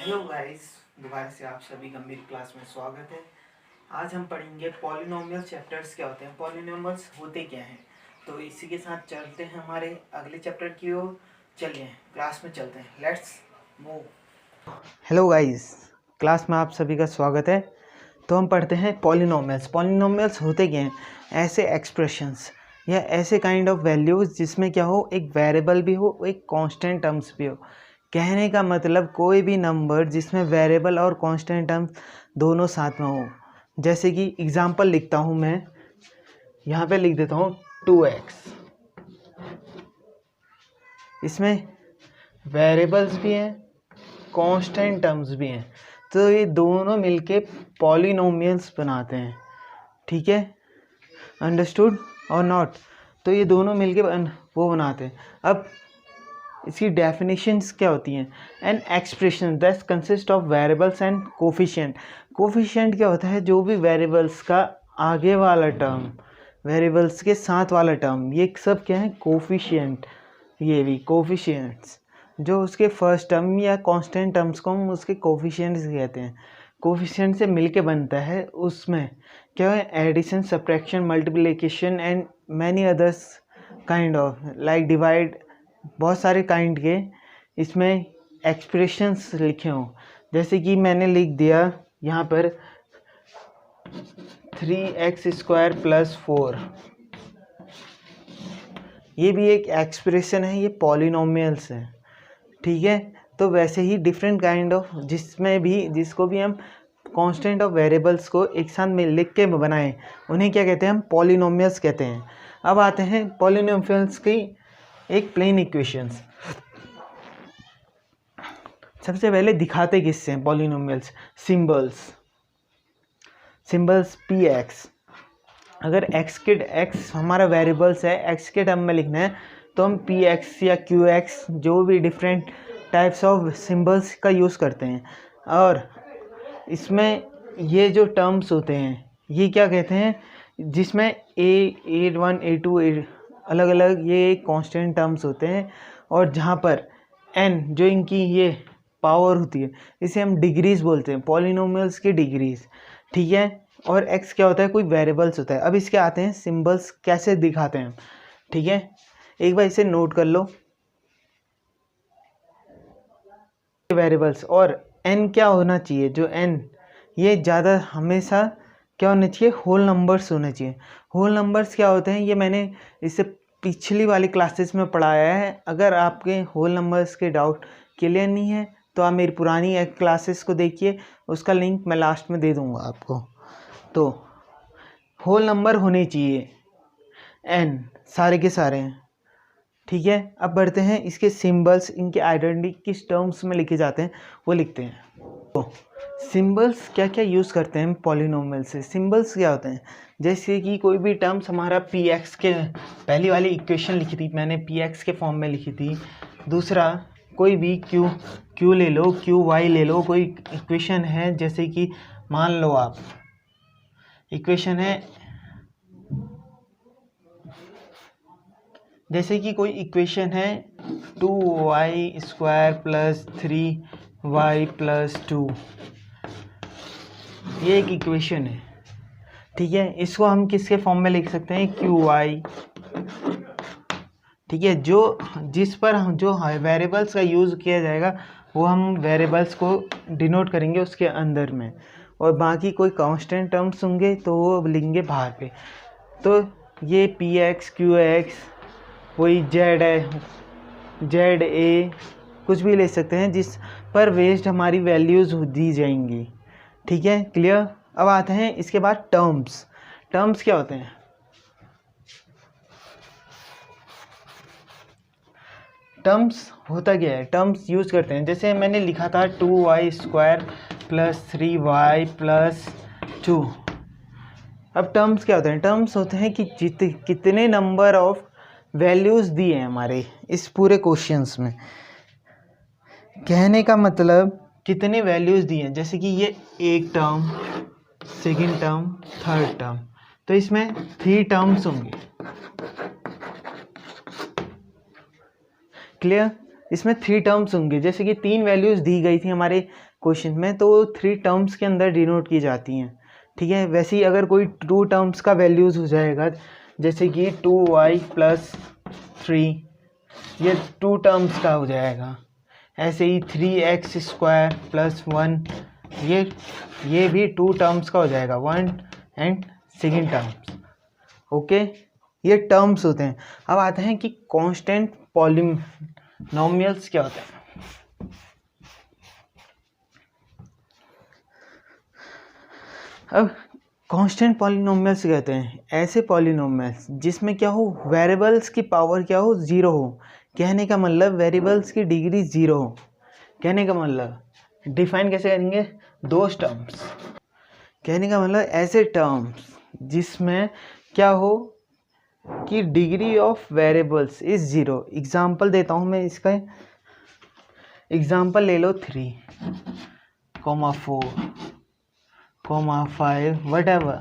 Hello guys, दोबारा से आप सभी का मेरी क्लास में स्वागत है। आज हम पढ़ेंगे पॉलिनोमियल चैप्टर्स क्या होते हैं, पॉलिनोमियल्स होते क्या हैं। तो इसी के साथ चलते हैं हमारे अगले चैप्टर की ओर। चलिए क्लास में चलते हैं, let's move. Hello guys, class में आप सभी का स्वागत है। तो हम पढ़ते हैं पॉलिनोमियल्स। पॉलिनोमियल्स होते क्या हैं? ऐसे एक्सप्रेशंस या ऐसे काइंड ऑफ वैल्यूज़ जिसमें क्या हो, एक वेरिएबल भी हो, एक कांस्टेंट टर्म्स भी हो। कहने का मतलब कोई भी नंबर जिसमें वेरिएबल और कांस्टेंट टर्म्स दोनों साथ में हो। जैसे कि एग्जांपल लिखता हूँ मैं, यहाँ पे लिख देता हूँ 2x। इसमें वेरिएबल्स भी हैं, कांस्टेंट टर्म्स भी हैं, तो ये दोनों मिलके पॉलिनोमियल्स बनाते हैं। ठीक है, अंडरस्टूड और नॉट? तो ये दोनों मिलके वो बनाते हैं। अब इसकी डेफिनेशंस क्या होती हैं? An expression that consist of variables and coefficient. Coefficient क्या होता है? जो भी वेरिएबल्स का आगे वाला टर्म, वेरिएबल्स के साथ वाला टर्म, ये सब क्या है? कोफिशिएंट। ये भी कोफिशिएंट्स, जो उसके फर्स्ट टर्म या कांस्टेंट टर्म्स को हम उसके कोफिशिएंट्स कहते हैं। कोफिशिएंट से मिलके बनता है, उसमें क्या है? Addition, subtraction, multiplication and many others kind of, like divide, बहुत सारे काइंड के इसमें एक्सप्रेशंस लिखे हों। जैसे कि मैंने लिख दिया यहाँ पर 3x² + 4, ये भी एक एक्सप्रेशन है, ये पॉलिनोमियल्स है। ठीक है, तो वैसे ही डिफरेंट काइंड ऑफ, जिसको भी हम कांस्टेंट ऑफ वेरिएबल्स को एक साथ में लिख के बनाएं, उन्हें क्या कहते हैं? हम पॉलिनोमियल्स कहते हैं। अब आते हैं पॉलिनोमियल्स की एक प्लेन इक्वेशंस। सबसे पहले दिखाते किससे हैं पॉलिनोमियल्स? Symbols px। अगर x हमारा वेरिएबल्स है, x के टर्म में लिखना है तो हम px या qx, जो भी डिफरेंट टाइप्स ऑफ सिंबल्स का यूज़ करते हैं। और इसमें ये जो टर्म्स होते हैं, ये क्या कहते हैं? जिसमें a1 a2 अलग अलग ये कांस्टेंट टर्म्स होते हैं, और जहाँ पर n जो इनकी ये पावर होती है, इसे हम डिग्रीज बोलते हैं, पॉलिनोमियल्स की डिग्रीज। ठीक है, और x क्या होता है? कोई वेरिएबल्स होता है। अब इसके आते हैं सिंबल्स कैसे दिखाते हैं। ठीक है, एक बार इसे नोट कर लो, वेरिएबल्स। और n क्या होना चाहिए? जो n, ये ज़्यादा हमेशा क्या होना चाहिए? होल नंबर्स होने चाहिए। होल नंबर्स क्या होते हैं? ये मैंने इससे पिछली वाली क्लासेस में पढ़ाया है। अगर आपके होल नंबर्स के डाउट क्लियर नहीं है तो आप मेरी पुरानी क्लासेस को देखिए, उसका लिंक मैं लास्ट में दे दूंगा आपको। तो होल नंबर होने चाहिए n, सारे के सारे हैं। ठीक है, अब बढ़ते हैं इसके सिंबल्स, इनके आइडेंटिटी किस टर्म्स में लिखे जाते हैं वो लिखते हैं। तो सिंबल्स क्या क्या यूज़ करते हैं पॉलिनोमियल से? सिंबल्स क्या होते हैं? जैसे कि कोई भी टर्म्स हमारा px के, पहली वाली इक्वेशन लिखी थी मैंने, px के फॉर्म में लिखी थी। दूसरा, कोई भी q ले लो, qy ले लो, कोई इक्वेशन है, जैसे कि मान लो आप इक्वेशन है, जैसे कि कोई इक्वेशन है 2y² + 3y + 2, ये एक इक्वेशन है। ठीक है, इसको हम किसके फॉर्म में लिख सकते हैं? qy। ठीक है, जिस पर हम जो वेरिएबल्स का यूज़ किया जाएगा वो हम वेरिएबल्स को डिनोट करेंगे उसके अंदर में, और बाकी कोई कांस्टेंट टर्म्स होंगे तो वो लिखेंगे बाहर पे। तो ये px qx, कोई z है, za, कुछ भी ले सकते हैं जिस पर बेस्ड हमारी वैल्यूज़ दी जाएंगी। ठीक है, क्लियर? अब आते हैं इसके बाद टर्म्स क्या होते हैं? टर्म्स होता क्या है? टर्म्स यूज़ करते हैं, जैसे मैंने लिखा था 2y² + 3y + 2। अब टर्म्स क्या होते हैं? टर्म्स होते हैं कि कितने नंबर ऑफ वैल्यूज़ दिए हैं हमारे इस पूरे क्वेश्चंस में। कहने का मतलब कितने वैल्यूज़ दिए हैं, जैसे कि ये एक term, second term, third term, तो इसमें 3 टर्म्स होंगे। क्लियर? इसमें 3 टर्म्स होंगे, जैसे कि 3 वैल्यूज़ दी गई थी हमारे क्वेश्चन में, तो वो 3 टर्म्स के अंदर डिनोट की जाती हैं, ठीक है। वैसे ही अगर कोई 2 टर्म्स का वैल्यूज़ हो जाएगा, जैसे कि 2y + 3, ये 2 टर्म्स का हो जाएगा। ऐसे ही 3x² + 1, ये भी 2 टर्म्स का हो जाएगा, 1 एंड सेकेंड टर्म्स, ओके। ये टर्म्स होते हैं। अब आते हैं कि कांस्टेंट पॉलिनोमियल्स क्या होते हैं। अब कांस्टेंट पॉलिनोमियल्स कहते हैं ऐसे पॉलिनोमियल्स जिसमें क्या हो, वेरिएबल्स की पावर क्या हो, 0 हो। कहने का मतलब वेरिएबल्स की डिग्री 0 हो। कहने का मतलब डिफाइन कैसे करेंगे, 2 टर्म्स। कहने का मतलब ऐसे टर्म्स जिसमें क्या हो कि degree of variables is 0। Example देता हूँ मैं इसका, एग्जाम्पल ले लो 3, 4, 5, whatever,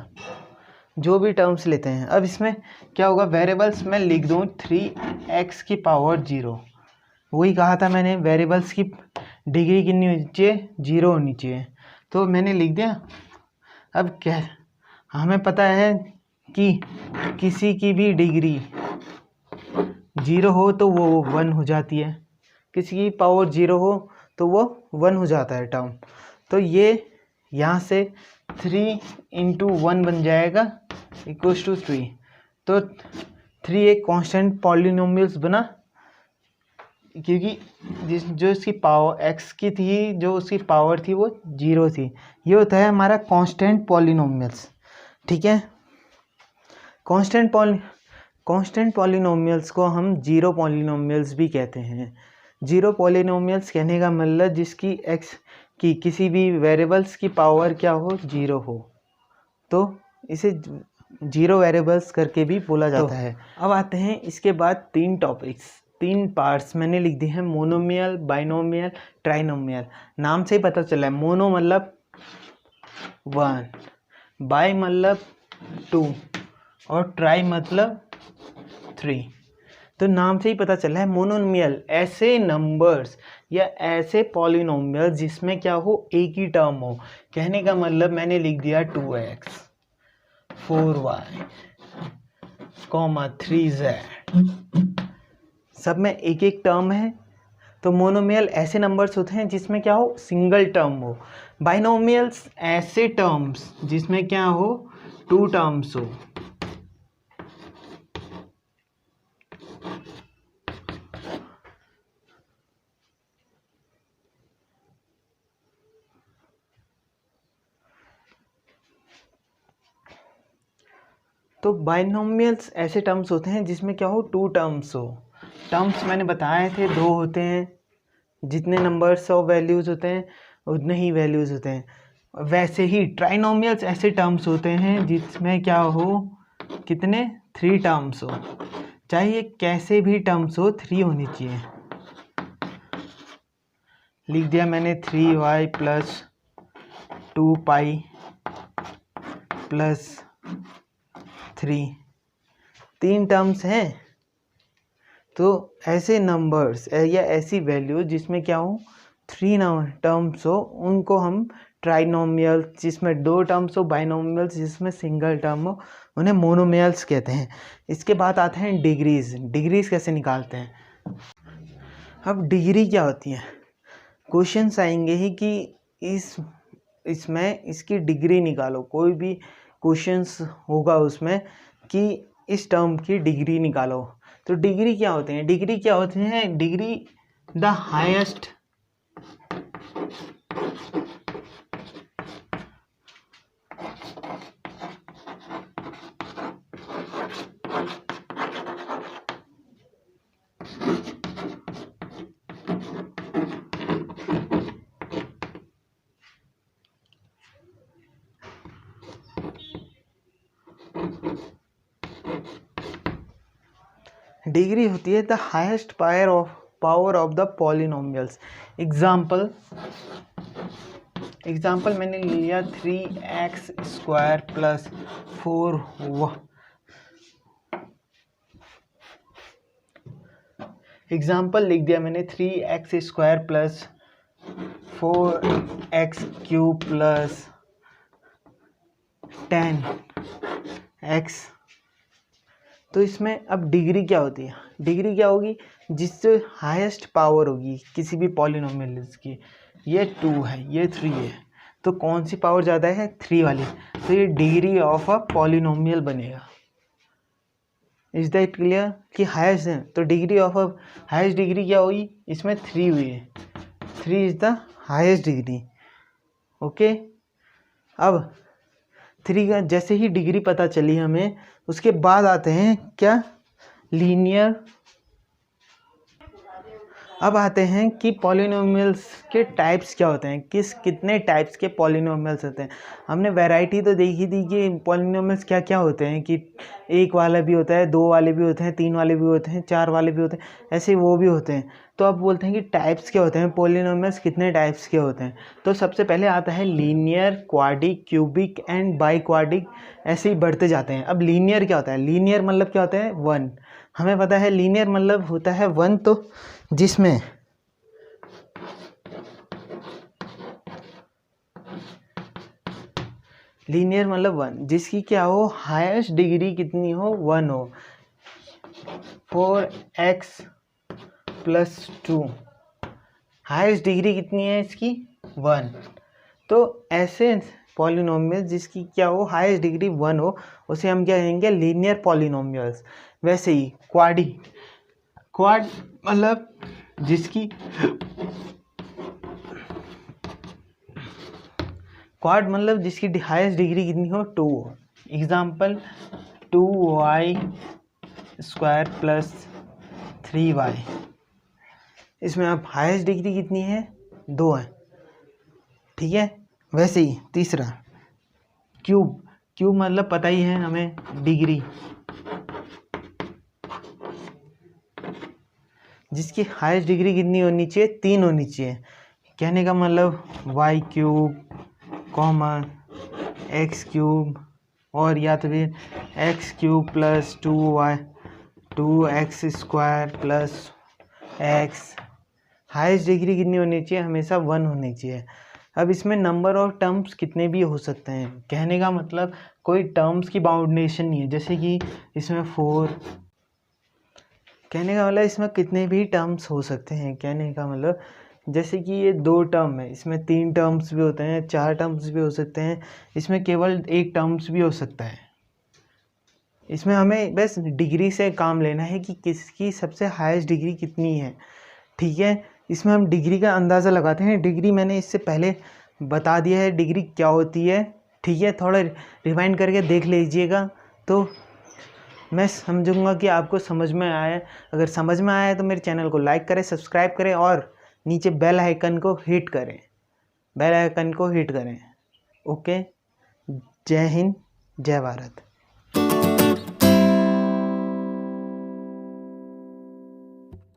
जो भी टर्म्स लेते हैं। अब इसमें क्या होगा, वेरिएबल्स में लिख दूँ 3x⁻0। वही कहा था मैंने, वेरिएबल्स की डिग्री कितनी होनी चाहिए, 0 होनी चाहिए, तो मैंने लिख दिया। अब क्या, हमें पता है कि किसी की भी डिग्री 0 हो तो वो 1 हो जाती है, किसी की पावर 0 हो तो वो 1 हो जाता है टर्म। तो ये यहाँ से 3 × 1 बन जाएगा = 3। तो 3 एक कांस्टेंट पॉलिनोमियल्स बना, क्योंकि जो इसकी पावर x की थी, जो उसकी पावर थी वो 0 थी। ये होता है हमारा कांस्टेंट पॉलिनोमियल्स, ठीक है। कांस्टेंट पॉलिनोमियल्स को हम जीरो पॉलिनोमियल्स भी कहते हैं। जीरो पॉलिनोमियल्स कहने का मतलब जिसकी x की किसी भी वेरिएबल्स की पावर क्या हो, 0 हो, तो इसे जीरो वेरिएबल्स करके भी बोला जाता है। अब आते हैं इसके बाद 3 टॉपिक्स, 3 पार्ट्स मैंने लिख दिए हैं, मोनोमियल, बाइनोमियल, ट्राइनोमियल। नाम से ही पता चला है, मोनो मतलब 1, बाई मतलब 2 और ट्राई मतलब 3। तो नाम से ही पता चला है मोनोमियल ऐसे नंबर्स या ऐसे पॉलिनोमियल जिसमें क्या हो, एक ही टर्म हो। कहने का मतलब मैंने लिख दिया 2x 4y, 3z, सब में एक एक टर्म है। तो मोनोमियल ऐसे नंबर्स होते हैं जिसमें क्या हो, सिंगल टर्म हो। बाइनोमियल्स ऐसे टर्म्स जिसमें क्या हो, 2 टर्म्स हो। तो बाइनोमियल्स ऐसे टर्म्स होते हैं जिसमें क्या हो, 2 टर्म्स हो। टर्म्स मैंने बताए थे 2 होते हैं, जितने नंबर्स ऑफ वैल्यूज़ होते हैं उतने ही वैल्यूज़ होते हैं। वैसे ही ट्राइनोमियल्स ऐसे टर्म्स होते हैं जिसमें क्या हो, कितने, 3 टर्म्स हो। चाहे कैसे भी टर्म्स हो, 3 होनी चाहिए। लिख दिया मैंने 3y + 2π + 3, 3 टर्म्स हैं। तो ऐसे नंबर्स या ऐसी वैल्यू जिसमें क्या हो, 3 टर्म्स हो, उनको हम ट्राइनोमियल, जिसमें 2 टर्म्स हो, बाइनोमियल्स जिसमें सिंगल टर्म हो, उन्हें मोनोमियल्स कहते हैं। इसके बाद आते हैं डिग्रीज। डिग्रीज कैसे निकालते हैं। अब डिग्री क्या होती है, क्वेश्चंस आएंगे ही कि इसमें इसकी डिग्री निकालो। कोई भी क्वेश्चंस होगा उसमें कि इस टर्म की डिग्री निकालो। तो डिग्री क्या होते हैं, डिग्री क्या होते हैं, डिग्री द हाईएस्ट डिग्री होती है the highest power of the polynomials. Example मैंने लिया 3x² + 4y। एग्जाम्पल लिख दिया मैंने 3x² + 4x³ प्लस 10x। तो इसमें अब डिग्री क्या होती है? डिग्री क्या होगी? जिससे हाईएस्ट पावर होगी किसी भी पॉलिनोमियल की, ये 2 है, ये 3 है, तो कौन सी पावर ज़्यादा है? 3 वाली। तो ये डिग्री ऑफ अ पॉलिनोमियल बनेगा। इज दैट क्लियर कि हाईएस्ट है तो degree of a highest degree क्या होगी? इसमें 3 हुई है, 3 is the highest degree. Okay, अब 3 का जैसे ही डिग्री पता चली हमें, उसके बाद आते हैं क्या? लीनियर। अब आते हैं कि पॉलिनोमियल्स के टाइप्स क्या होते हैं, कितने टाइप्स के पॉलिनोमियल्स होते हैं। हमने वैरायटी तो देखी थी कि पॉलिनोमियल्स क्या क्या होते हैं, कि 1 वाला भी होता है, 2 वाले भी होते हैं, 3 वाले भी होते हैं, 4 वाले भी होते हैं, ऐसे वो भी होते हैं। तो अब बोलते हैं कि टाइप्स क्या होते हैं, पॉलिनोमियल्स कितने टाइप्स के होते हैं। तो सबसे पहले आता है linear, quadric, cubic and by quadric, ऐसे ही बढ़ते जाते हैं। अब लीनियर क्या होता है? लीनियर मतलब क्या होता है? 1। हमें पता है लीनियर मतलब होता है 1, तो जिसमें लीनियर मतलब 1 जिसकी क्या हो? हाईएस्ट डिग्री कितनी हो? 1 हो। 4x प्लस 2, हाईएस्ट डिग्री कितनी है इसकी? 1। तो ऐसे पॉलिनोमियल जिसकी क्या हो? हाईएस्ट डिग्री 1 हो, उसे हम क्या कहेंगे? Linear polynomials. वैसे ही क्वाड मतलब जिसकी क्वाड मतलब जिसकी हाईएस्ट डिग्री कितनी हो? 2 हो। Example 2y² plus 3y। इसमें अब हाईएस्ट डिग्री कितनी है? 2 है, ठीक है। वैसे ही तीसरा क्यूब मतलब पता ही है हमें डिग्री, जिसकी हाईएस्ट डिग्री कितनी होनी चाहिए? 3 होनी चाहिए। कहने का मतलब y³ कॉमन x³ और या तो फिर x³ plus 2x² plus x। Highest degree कितनी होनी चाहिए? हमेशा 1 होनी चाहिए। अब इसमें नंबर ऑफ टर्म्स कितने भी हो सकते हैं। कहने का मतलब कोई टर्म्स की बाउंडेशन नहीं है, जैसे कि इसमें 4। कहने का मतलब इसमें कितने भी टर्म्स हो सकते हैं। कहने का मतलब जैसे कि ये 2 टर्म है, इसमें 3 टर्म्स भी होते हैं, 4 टर्म्स भी हो सकते हैं, इसमें केवल 1 टर्म्स भी हो सकता है। इसमें हमें बस डिग्री से काम लेना है कि किसकी सबसे हाईएस्ट डिग्री कितनी है, ठीक है। इसमें हम डिग्री का अंदाज़ा लगाते हैं। डिग्री मैंने इससे पहले बता दिया है डिग्री क्या होती है, ठीक है। थोड़ा रिवाइंड करके देख लीजिएगा तो मैं समझूंगा कि आपको समझ में आया। अगर समझ में आया तो मेरे चैनल को लाइक करें, सब्सक्राइब करें और नीचे बेल आइकन को हिट करें, ओके। जय हिंद, जय भारत।